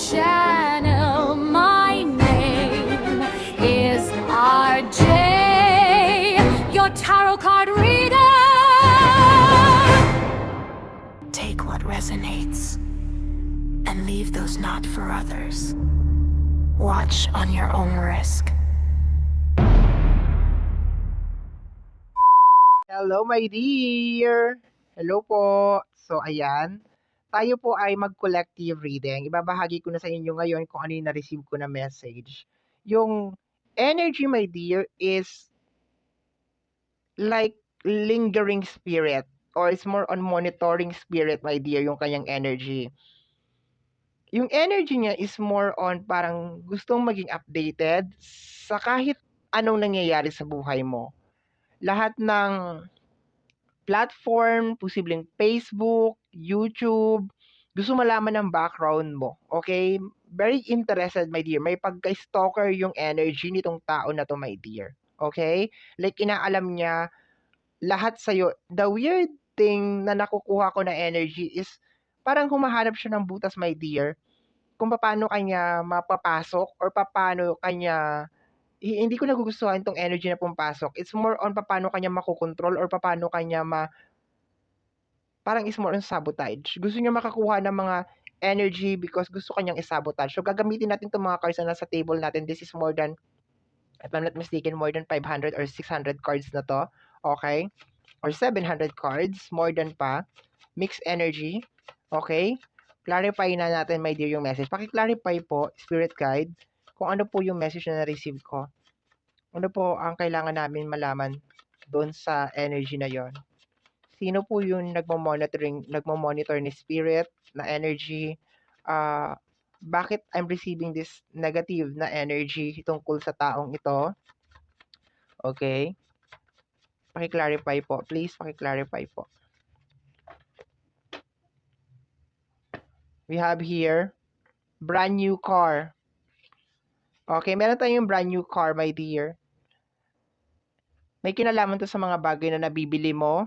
channel. My name is RJ, your tarot card reader. Take what resonates and leave those not for others. Watch on your own risk. Hello, my dear! Hello po! So, ayan. Tayo po ay mag-collective reading. Ibabahagi ko na sa inyo ngayon kung ano yung na-receive ko na message. Yung energy, my dear, is like lingering spirit or it's more on monitoring spirit, my dear, yung kanyang energy. Yung energy niya is more on parang gustong maging updated sa kahit anong nangyayari sa buhay mo. Lahat ng platform, posibleng Facebook, YouTube, gusto malaman ng background mo, okay? Very interested, my dear. May pagka-stalker yung energy nitong tao na to, my dear. Okay? Like, inaalam niya lahat sa'yo. The weird thing na nakukuha ko na energy is parang humahanap siya ng butas, my dear, kung paano kanya mapapasok or paano kanya hindi ko nagugustuhan tong energy na pumapasok. It's more on paano kanya makokontrol or paano kanya parang is more on sabotage. Gusto niya makakuha ng mga energy because gusto kanyang isabotage. So, gagamitin natin itong mga cards na nasa table natin. This is more than, if I'm not mistaken, more than 500 or 600 cards na to. Okay? Or 700 cards. More than pa. Mixed energy. Okay? Clarify na natin, my dear, yung message. Paki-clarify po, spirit guide, kung ano po yung message na na-receive ko. Ano po ang kailangan namin malaman doon sa energy na yon? Sino po yung nagmo-monitor ni spirit na energy? Bakit I'm receiving this negative na energy tungkol sa taong ito? Okay? Paki-clarify po. Please, paki-clarify po. We have here, brand new car. Okay, meron tayong brand new car, my dear. May kinalaman to sa mga bagay na nabibili mo.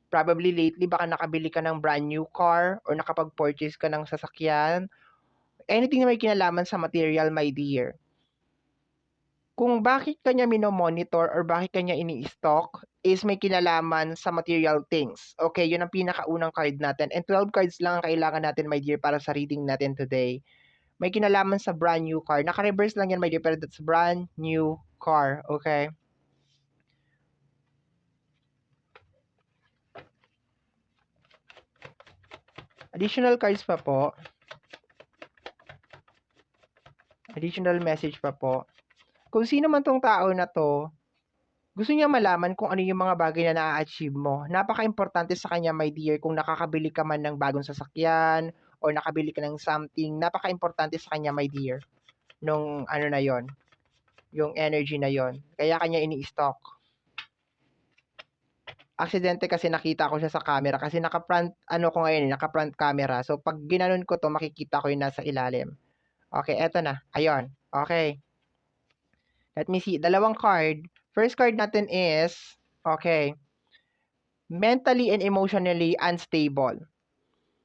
Probably lately, baka nakabili ka ng brand new car or nakapag-purchase ka ng sasakyan. Anything na may kinalaman sa material, my dear. Kung bakit kanya minomonitor or bakit kanya ini-stock is may kinalaman sa material things. Okay, yun ang pinakaunang card natin. And 12 cards lang ang kailangan natin, my dear, para sa reading natin today. May kinalaman sa brand new car. Naka-reverse lang yan, my dear, pero that's brand new car. Okay? Additional cards pa po. Additional message pa po. Kung sino man tong tao na to, gusto niya malaman kung ano yung mga bagay na na-achieve mo. Napaka-importante sa kanya, my dear, kung nakakabili ka man ng bagong sasakyan or nakabili ka ng something. Napaka-importante sa kanya, my dear, nung ano na yon, yung energy na yon. Kaya kanya ini-stock. Aksidente kasi nakita ko siya sa camera kasi naka-front, ko ngayon, naka-front camera. So, pag ginanon ko to, makikita ko yung nasa ilalim. Okay, eto na. Ayun. Okay. Let me see. Dalawang card. First card natin is, okay, mentally and emotionally unstable.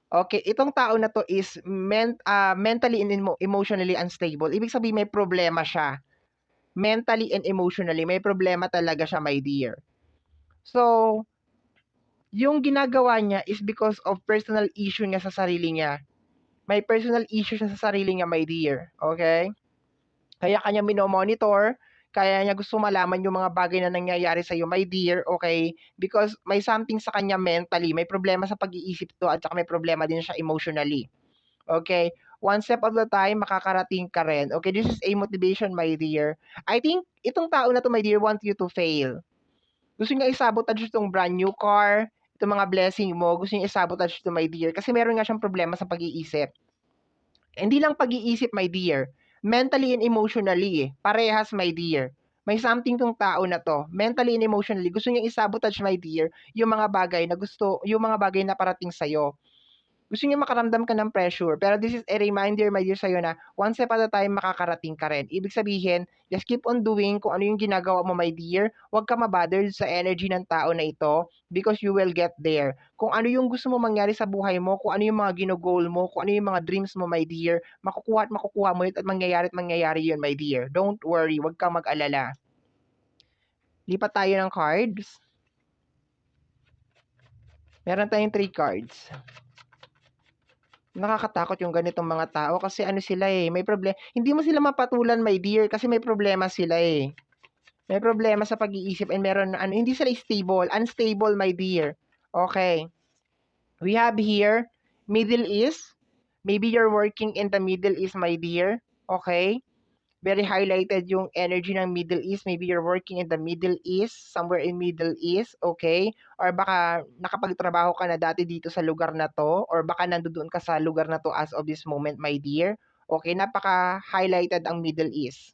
Okay, itong tao na to is mentally and emotionally unstable. Ibig sabihin may problema siya. Mentally and emotionally, may problema talaga siya, my dear. So, yung ginagawa niya is because of personal issue niya sa sarili niya. May personal issue siya sa sarili niya, my dear. Okay? Kaya kanya minomonitor, kaya niya gusto malaman yung mga bagay na nangyayari sa iyo, my dear, okay? Because may something sa kanya mentally, may problema sa pag-iisip to at saka may problema din siya emotionally. Okay? One step at a time, makakarating ka rin. Okay, this is a motivation, my dear. I think itong tao na to, my dear, want you to fail. Gusto niya isabotage itong brand new car, itong mga blessing mo, gusto niya isabotage ito, my dear, kasi meron nga siyang problema sa pag-iisip. Hindi lang pag-iisip, my dear. Mentally and emotionally, parehas, my dear. May something tong tao na to, mentally and emotionally, gusto niyang isabotage, my dear, yung mga bagay na gusto, yung mga bagay na parating sa'yo. Gusto niya makaramdam ka ng pressure. Pero this is a reminder, my dear, sa'yo na one step at a time makakarating ka rin. Ibig sabihin, just keep on doing kung ano yung ginagawa mo, my dear. Huwag ka mabother sa energy ng tao na ito because you will get there. Kung ano yung gusto mo mangyari sa buhay mo, kung ano yung mga ginogol mo, kung ano yung mga dreams mo, my dear, makukuha at makukuha mo yun at mangyayari yun, my dear. Don't worry, huwag kang mag-alala. Lipat tayo ng cards. Meron tayong 3 cards. Nakakatakot yung ganitong mga tao kasi ano sila may problema. Hindi mo sila mapatulan, my dear, kasi may problema sila May problema sa pag-iisip and meron hindi sila stable, unstable, my dear. Okay. We have here Middle East. Maybe you're working in the Middle East, my dear. Okay. Very highlighted yung energy ng Middle East. Maybe you're working in the Middle East, somewhere in Middle East, okay? Or baka nakapagtrabaho ka na dati dito sa lugar na to, or baka nandoon ka sa lugar na to as of this moment, my dear. Okay, napaka-highlighted ang Middle East.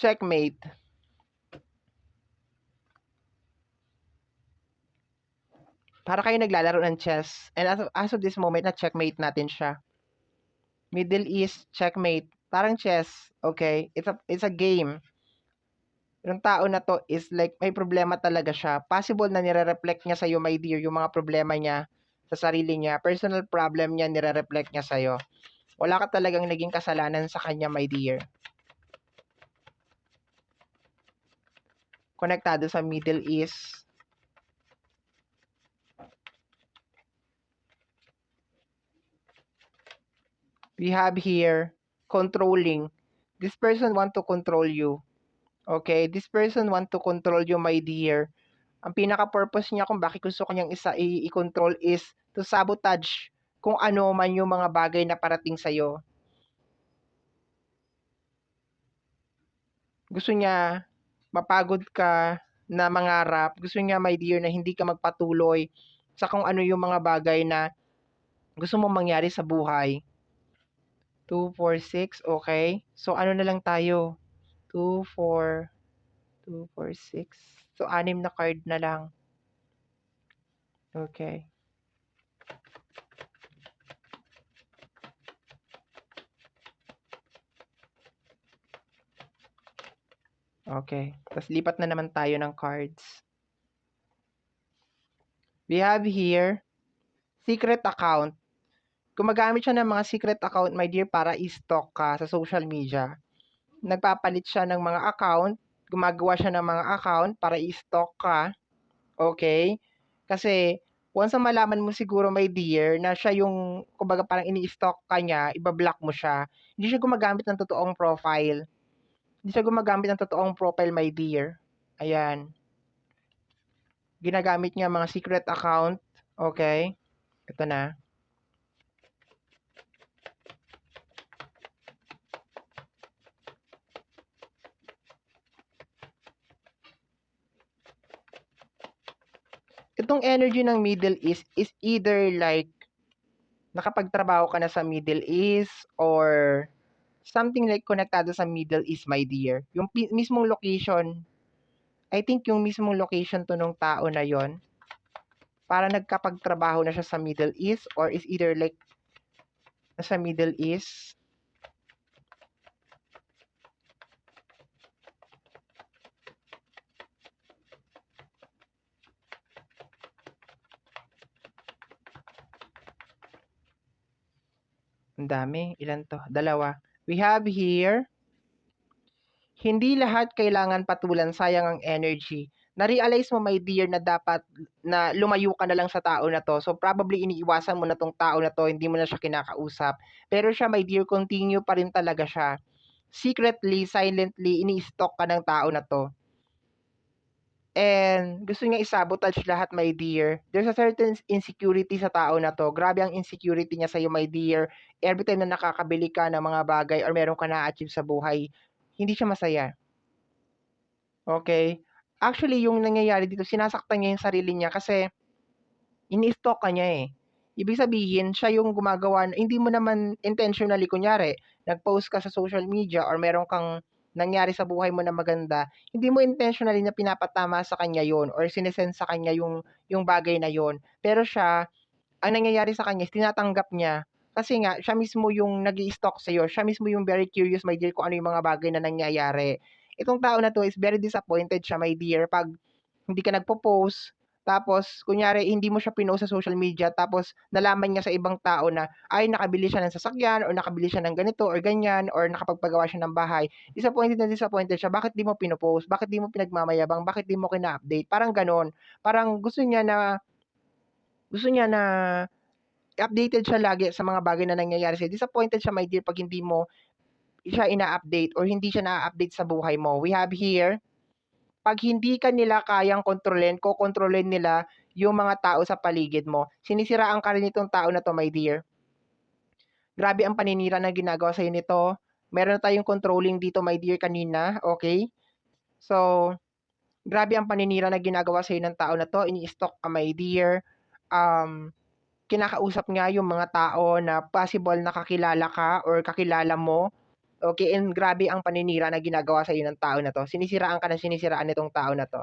Checkmate. Para kayo naglalaro ng chess. And as of this moment, na-checkmate natin siya. Middle East, checkmate. Parang chess, okay? It's a game. Yung tao na to is like, may problema talaga siya. Possible na nire-reflect niya sa'yo, my dear, yung mga problema niya sa sarili niya. Personal problem niya, nire-reflect niya sa'yo. Wala ka talagang naging kasalanan sa kanya, my dear. Konektado sa Middle East. We have here, controlling. This person want to control you. Okay? This person want to control you, my dear. Ang pinaka-purpose niya kung bakit gusto kanyang i-control is to sabotage kung ano man yung mga bagay na parating sa'yo. Gusto niya mapagod ka na mangarap. Gusto niya, my dear, na hindi ka magpatuloy sa kung ano yung mga bagay na gusto mong mangyari sa buhay. 2, 4, 6, okay? So, ano na lang tayo? 2, 4, 2, 4, 6. So, 6 na card na lang. Okay. Okay. Tapos lipat na naman tayo ng cards. We have here, secret account. Gumagamit siya ng mga secret account, my dear, para i-stalk ka sa social media. Nagpapalit siya ng mga account, gumagawa siya ng mga account para i-stalk ka. Okay? Kasi, once na malaman mo siguro, my dear, na siya yung, kumbaga parang ini-stalk ka niya, ibablock mo siya. Hindi siya gumagamit ng totoong profile. Hindi siya gumagamit ng totoong profile, my dear. Ayan. Ginagamit niya mga secret account. Okay? Ito na. Itong energy ng Middle East is either like nakapagtrabaho ka na sa Middle East or something like konektado sa Middle East, my dear. Yung mismong location, I think yung mismong location to nung tao na yon para nagkapagtrabaho na siya sa Middle East or is either like sa Middle East. Ang dami. Ilan to? 2. We have here, hindi lahat kailangan patulan, sayang ang energy. Na-realize mo, my dear, na dapat na lumayo ka na lang sa tao na to. So, probably iniiwasan mo na tong tao na to, hindi mo na siya kinakausap. Pero siya, my dear, continue pa rin talaga siya. Secretly, silently, ini-stalk ka ng tao na to. And gusto niya i-sabotage lahat, my dear. There's a certain insecurity sa tao na to. Grabe ang insecurity niya sa'yo, my dear. Every time na nakakabili ka ng mga bagay or meron ka na-achieve sa buhay, hindi siya masaya. Okay? Actually, yung nangyayari dito, sinasaktan niya yung sarili niya kasi ini-stalk ka niya, eh. Ibig sabihin, siya yung gumagawa hindi mo naman intentionally kunyari, nag-post ka sa social media or meron kang nangyari sa buhay mo na maganda, hindi mo intentionally na pinapatama sa kanya yon or sinesend sa kanya yung bagay na yon. Pero siya, ang nangyayari sa kanya is tinatanggap niya. Kasi nga, siya mismo yung nag-i-stalk sa'yo. Siya mismo yung very curious, my dear, kung ano yung mga bagay na nangyayari. Itong tao na 'to is very disappointed siya, my dear, 'pag hindi ka nagpo-post, tapos kunyari hindi mo siya pinost sa social media, tapos nalaman niya sa ibang tao na, ay nakabili siya ng sasakyan or nakabili siya ng ganito or ganyan or nakapagpagawa siya ng bahay. Disappointed na disappointed siya, bakit di mo pino-post? Bakit di mo pinagmamayabang? Bakit di mo kina-update? Parang gano'n. Parang gusto niya na updated siya lagi sa mga bagay na nangyayari sa'yo. Disappointed siya, my dear, 'pag hindi mo siya ina-update or hindi siya na-update sa buhay mo. We have here, 'pag hindi ka nila kayang kontrolin, kokontrolin nila yung mga tao sa paligid mo. Sinisiraan ka rin nitong tao na 'to, my dear. Grabe ang paninira na ginagawa sa'yo nito. Meron na tayong controlling dito, my dear, kanina, okay? So, grabe ang paninira na ginagawa sa'yo ng tao na 'to. Ini-stalk ka, my dear. Um, Kinakausap nga yung mga tao na possible na kakilala ka or kakilala mo. Okay, and grabe ang paninira na ginagawa sa'yo ng tao na 'to. Sinisiraan ka ng sinisiraan nitong tao na 'to.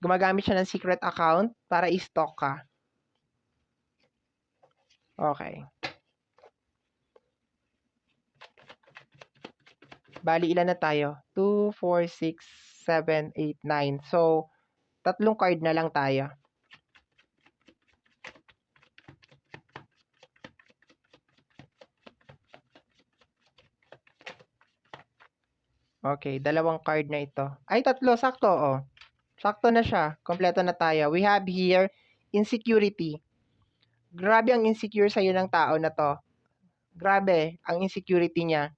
Gumagamit siya ng secret account para i-stalk ka. Okay. Bali ilan na tayo? 2, 4, 6, 7, 8, 9. So, 3 card na lang tayo. Okay, 2 card na ito. Ay, 3, sakto, oh. Sakto na siya, kumpleto na tayo. We have here, insecurity. Grabe ang insecure sa'yo ng tao na 'to. Grabe ang insecurity niya.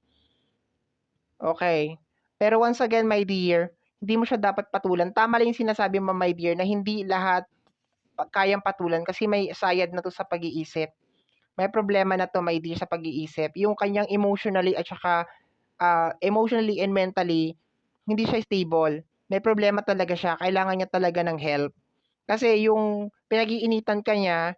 Okay. Pero once again, my dear, hindi mo siya dapat patulan. Tama lang yung sinasabi mo, my dear, na hindi lahat kayang patulan kasi may sayad na 'to sa pag-iisip. May problema na 'to, my dear, sa pag-iisip. Yung kanyang emotionally at saka, emotionally and mentally, hindi siya stable. May problema talaga siya, kailangan niya talaga ng help. Kasi yung pinag-iinitan ka niya,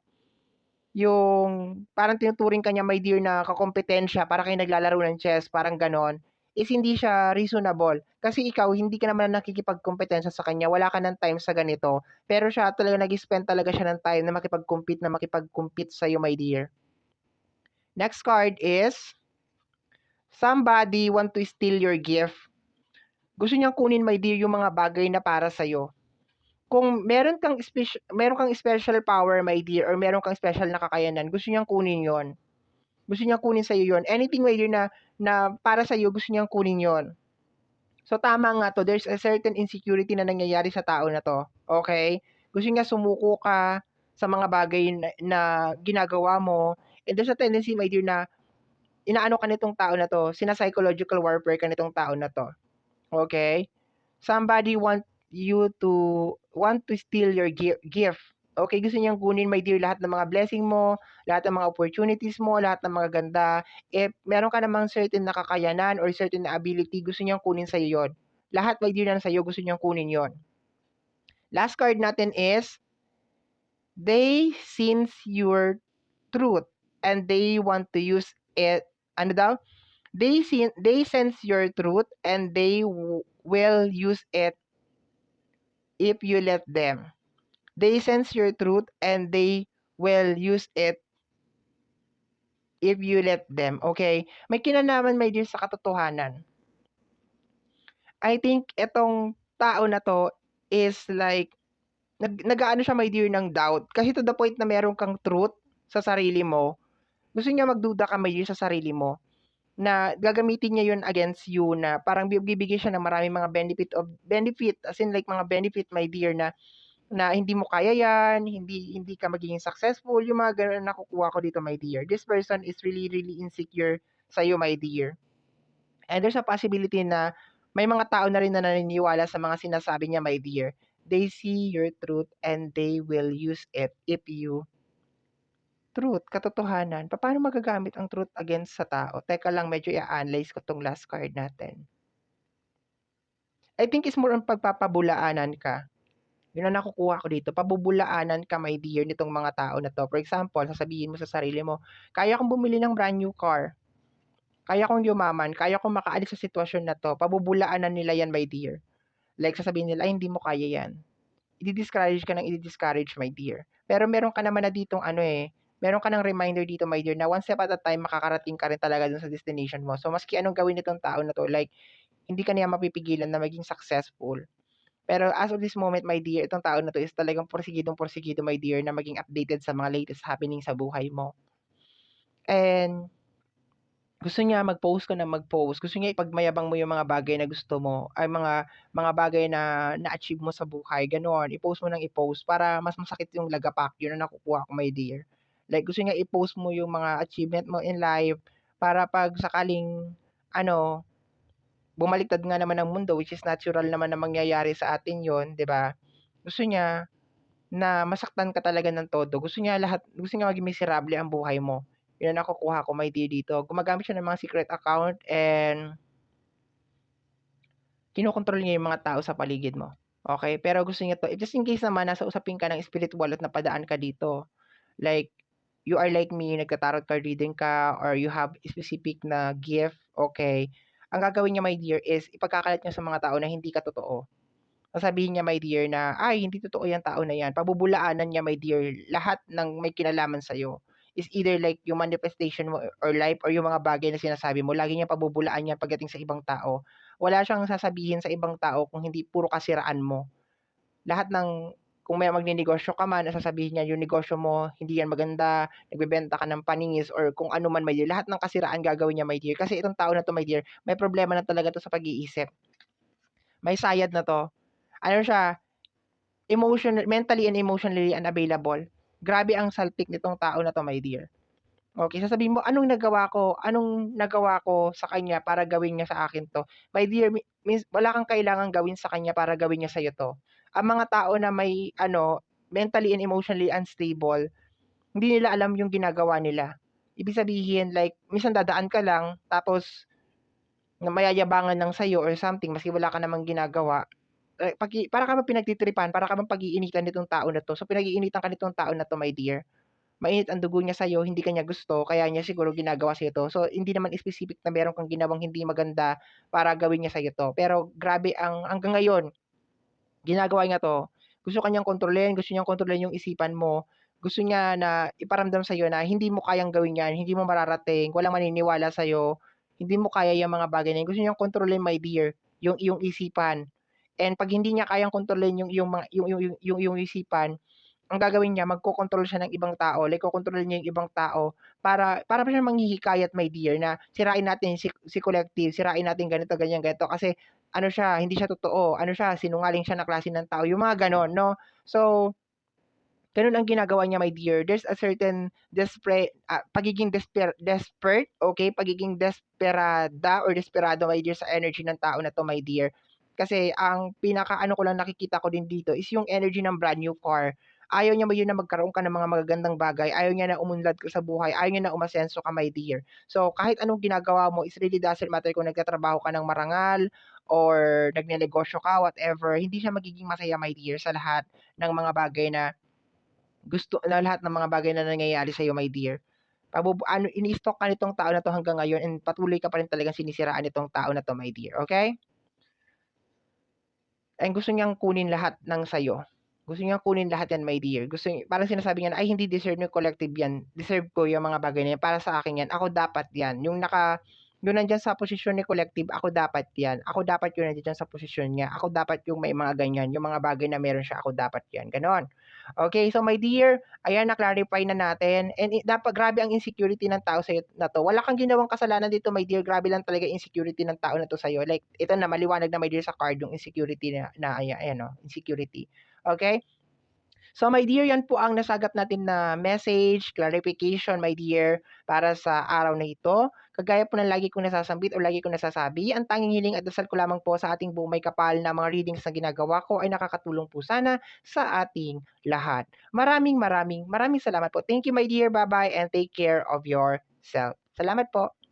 yung parang tinuturing ka niya, my dear, na kakumpetensya, para kayo naglalaro ng chess, parang gano'n, is hindi siya reasonable. Kasi ikaw, hindi ka naman nakikipagkumpetensya sa kanya, wala ka ng time sa ganito. Pero siya talaga nag-spend talaga siya ng time na makipag-compete sa'yo, my dear. Next card is, somebody want to steal your gift. Gusto niyang kunin, my dear, yung mga bagay na para sa'yo. Kung meron kang special power, my dear, or meron kang special na kakayanan, gusto niyang kunin 'yon. Gusto niyang kunin sa'yo 'yon. Anything, my dear, na para sa'yo, gusto niyang kunin 'yon. So, tama nga 'to, there's a certain insecurity na nangyayari sa tao na 'to, okay? Gusto niya sumuko ka sa mga bagay na ginagawa mo, and there's a tendency, my dear, na inaano ka nitong tao na 'to, sina-psychological warfare ka nitong tao na 'to, okay? Somebody want to steal your gift. Okay, gusto niyang kunin, my dear, lahat ng mga blessing mo, lahat ng mga opportunities mo, lahat ng mga ganda. If meron ka namang certain na kakayanan or certain na ability, gusto niyang kunin sa'yo yon. Lahat, my dear, na sa'yo, gusto niyang kunin yon. Last card natin is, they sense your truth and they want to use it. Ano daw? They sense your truth and they will use it if you let them. They sense your truth and they will use it if you let them. Okay? May kinalaman, my dear, sa katotohanan. I think itong tao na to is like, nag-aano siya, my dear, ng doubt. Kasi to the point na meron kang truth sa sarili mo, gusto niya magduda ka, my dear, sa sarili mo, na gagamitin niya yun against you, na parang bibigyan siya ng maraming mga benefit, as in like mga benefit, my dear, na hindi mo kaya yan, hindi ka magiging successful, yung mga gano'n na nakukuha ko dito, my dear. This person is really, really insecure sa'yo, my dear. And there's a possibility na may mga tao na rin na naniniwala sa mga sinasabi niya, my dear. They see your truth and they will use it if you truth, katotohanan. Papaano magagamit ang truth against sa tao? Teka lang, medyo i-a-analyze ko 'tong last card natin. I think it's more on pagpapabulaanan ka. Yun ang nakukuha ko dito, pabubulaanan ka, my dear, nitong mga tao na 'to. For example, sasabihin mo sa sarili mo, "Kaya kong bumili ng brand new car, kaya kong yumaman, kaya kong makaalis sa sitwasyon na 'to." Pabubulaanan nila 'yan, my dear. Like sasabihin nila, "Ay hindi mo kaya 'yan." Idi-discourage ka ng idi-discourage, my dear. Pero meron ka naman na ditong ano, meron ka ng reminder dito, my dear, na one step at a time makakarating ka rin talaga dun sa destination mo. So, maski anong gawin nitong tao na 'to, like hindi ka niya mapipigilan na maging successful. Pero as of this moment, my dear, itong tao na 'to is talagang porsigidong-porsigido, my dear, na maging updated sa mga latest happening sa buhay mo. And gusto niya mag-post ka ng mag-post. Gusto niya ipagmayabang mo yung mga bagay na gusto mo, ay mga bagay na na-achieve mo sa buhay, gano'n. I-post mo ng i-post para mas masakit yung lagapak, yun ang nakukuha ko, my dear. Like gusto niya i-post mo yung mga achievement mo in life para 'pag sakaling ano, bumaliktad nga naman ang mundo, which is natural naman na mangyayari sa atin yon, 'di ba? Gusto niya na masaktan ka talaga ng todo. Gusto niya maging miserable ang buhay mo. Yun ang nakukuha ko, my dear, dito. Gumagamit siya ng mga secret account and kinokontrol niya yung mga tao sa paligid mo. Okay? Pero gusto niya 'to, if just in case naman nasa usapin ka ng spiritual at napadaan ka dito, like, you are like me, nagta-tarot card reading ka or you have specific na gift, okay, ang gagawin niya, my dear, is ipagkakalat niya sa mga tao na hindi ka totoo. Sasabihin niya, my dear, na, "Ay, hindi totoo 'yang tao na 'yan." Pabubulaanan niya, my dear, lahat ng may kinalaman sa'yo. Is either like yung manifestation mo or life or yung mga bagay na sinasabi mo, lagi niyang pabubulaan 'yan pagdating sa ibang tao. Wala siyang sasabihin sa ibang tao kung hindi puro kasiraan mo. Lahat ng kung may magnenegosyo ka man, sasabihin niya, "Yung negosyo mo, hindi 'yan maganda, nagbebenta ka ng paningis," or kung ano man, my dear. Lahat ng kasiraan gagawin niya, my dear. Kasi itong tao na 'to, my dear, may problema na talaga 'to sa pag-iisip. May sayad na 'to. Ano siya, mentally and emotionally unavailable. Grabe ang saltik nitong tao na 'to, my dear. Okay, sasabihin mo, "Anong nagawa ko? Anong nagawa ko sa kanya para gawin niya sa akin 'to?" My dear, wala kang kailangang gawin sa kanya para gawin niya sa'yo 'to. Ang mga tao na may ano, mentally and emotionally unstable, hindi nila alam yung ginagawa nila. Ibig sabihin, like minsan dadaan ka lang tapos na mayayabangan lang sa'yo or something maski wala ka namang ginagawa. Para ka bang pinagtitripan, para ka bang pag-iinitan nitong tao na 'to. So, pinag-iinitan ka nitong tao na 'to, my dear. Mainit ang dugo niya sa'yo, hindi ka niya gusto, kaya niya siguro ginagawa sa'yo 'to. So, hindi naman specific na meron kang ginawang hindi maganda para gawin niya sa'yo 'to. Pero grabe ang hanggang ngayon, ginagawa niya 'to. Gusto ka niyang kontrolin, gusto niyang kontrolin yung isipan mo. Gusto niya na iparamdam sa'yo na hindi mo kayang gawin 'yan, hindi mo mararating, walang maniniwala sa'yo, hindi mo kaya yang mga bagay na 'yan. Gusto niyang kontrolin, my dear, yung iyong isipan. And 'pag hindi niya kayang kontrolin yung iyong mga yung isipan, ang gagawin niya, magkokontrol siya ng ibang tao, like kokontrolin niya yung ibang tao para pa siyang manghihikayat, my dear, na sirain natin si collective, sirain natin ganito, ganyan, ganito. Kasi ano siya, hindi siya totoo, ano siya, sinungaling siya na klase ng tao, yung mga gano'n, 'no? So, gano'n ang ginagawa niya, my dear. There's a certain pagiging desperate, okay? Pagiging desperada or desperado, my dear, sa energy ng tao na 'to, my dear. Kasi ang pinakaano ko lang nakikita ko din dito is yung energy ng brand new car. Ayaw niya na magkaroon ka ng mga magagandang bagay, ayaw niya na umunlad ka sa buhay, ayaw niya na umasenso ka, my dear. So, kahit anong ginagawa mo, it really doesn't matter kung nagtatrabaho ka ng marangal or nagnenegosyo ka, whatever, hindi siya magiging masaya, my dear, sa lahat ng mga bagay na lahat ng mga bagay na nangyayari sa'yo, my dear. Ini-stalk ka nitong tao na 'to hanggang ngayon and patuloy ka pa rin talagang sinisiraan nitong tao na 'to, my dear, okay? And gusto niyang kunin lahat ng sa'yo. Gusto niyang kunin lahat 'yan, my dear. Parang sinasabi niya na, "Ay, hindi deserve ng collective 'yan. Deserve ko yung mga bagay na 'yan. Para sa akin 'yan. Ako dapat 'yan." Yung nandiyan sa posisyon ni collective, ako dapat 'yan. Ako dapat yung nandiyan sa posisyon niya. Ako dapat yung may mga ganyan, yung mga bagay na meron siya, ako dapat 'yan, gano'n. Okay, so my dear, ayan, na-clarify na natin and dapat grabe ang insecurity ng tao sa'yo na 'to. Wala kang ginawang kasalanan dito, my dear, grabe lang talaga insecurity ng tao na 'to sa'yo. Like ito na, maliwanag na, my dear, sa card yung insecurity ayan, oh, insecurity. Okay? So my dear, yan po ang nasagap natin na message, clarification, my dear, para sa araw na ito. Kagaya po ng lagi kong nasasambit o lagi kong nasasabi, ang tanging hiling at dasal ko lamang po sa ating buong may kapal na mga readings na ginagawa ko ay nakakatulong po sana sa ating lahat. Maraming salamat po. Thank you, my dear. Bye-bye and take care of yourself. Salamat po.